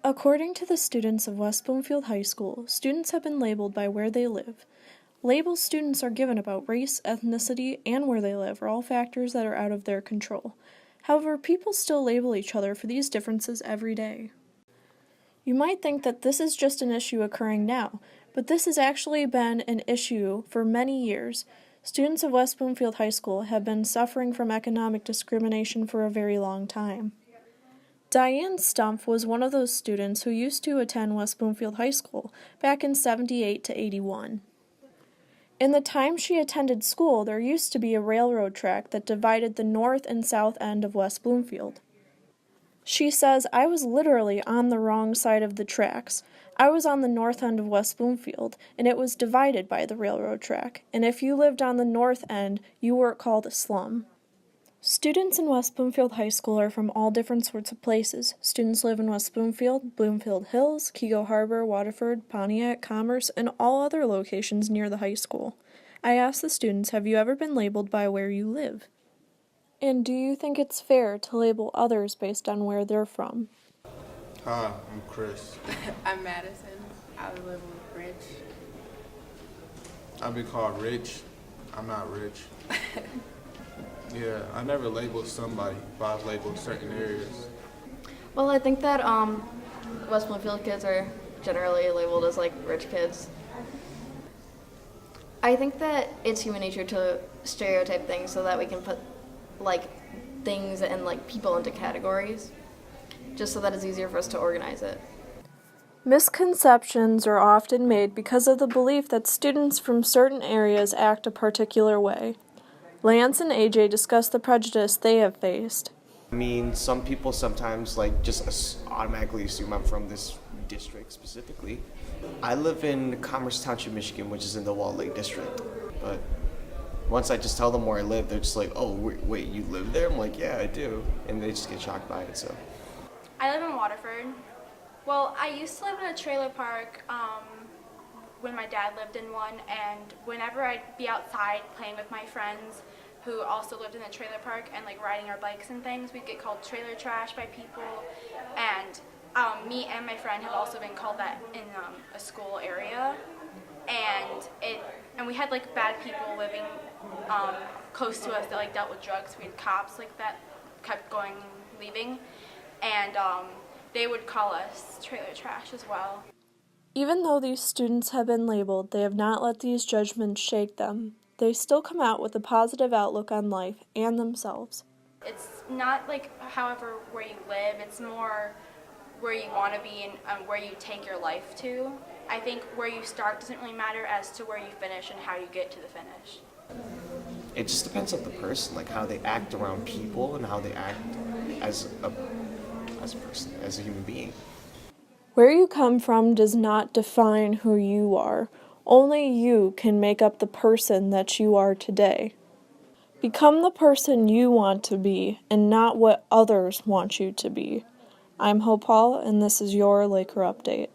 According to the students of West Bloomfield High School, students have been labeled by where they live. Labels students are given about race, ethnicity, and where they live are all factors that are out of their control. However, people still label each other for these differences every day. You might think that this is just an issue occurring now, but this has actually been an issue for many years. Students of West Bloomfield High School have been suffering from economic discrimination for a very long time. Diane Stumpf was one of those students who used to attend West Bloomfield High School back in 78 to 81. In the time she attended school, there used to be a railroad track that divided the north and south end of West Bloomfield. She says, "I was literally on the wrong side of the tracks. I was on the north end of West Bloomfield, and it was divided by the railroad track, and if you lived on the north end, you were called a slum." Students in West Bloomfield High School are from all different sorts of places. Students live in West Bloomfield, Bloomfield Hills, Keego Harbor, Waterford, Pontiac, Commerce, and all other locations near the high school. I asked the students, have you ever been labeled by where you live? And do you think it's fair to label others based on where they're from? Hi, I'm Chris. I'm Madison. I was living with Rich. I've been called rich. I'm not rich. Yeah, I never labeled somebody, but I've labeled certain areas. Well, I think that West Bloomfield kids are generally labeled as like rich kids. I think that it's human nature to stereotype things so that we can put like things and like people into categories, just so that it's easier for us to organize it. Misconceptions are often made because of the belief that students from certain areas act a particular way. Lance and AJ discuss the prejudice they have faced. I mean, some people sometimes just automatically assume I'm from this district specifically. I live in Commerce Township, Michigan, which is in the Walled Lake District. But once I just tell them where I live, they're just like, "Oh, wait, you live there?" I'm like, "Yeah, I do," and they just get shocked by it. So. I live in Waterford. Well, I used to live in a trailer park when my dad lived in one, and whenever I'd be outside playing with my friends who also lived in the trailer park and like riding our bikes and things, we'd get called trailer trash by people, and me and my friend have also been called that in a school area, and we had like bad people living close to us that like dealt with drugs. We had cops like that kept going and leaving, and they would call us trailer trash as well. Even though these students have been labeled, they have not let these judgments shake them. They still come out with a positive outlook on life and themselves. It's not like however where you live, it's more where you want to be and where you take your life to. I think where you start doesn't really matter as to where you finish and how you get to the finish. It just depends on the person, like how they act around people and how they act as a person, as a human being. Where you come from does not define who you are. Only you can make up the person that you are today. Become the person you want to be and not what others want you to be. I'm Hope Hall, and this is your Laker Update.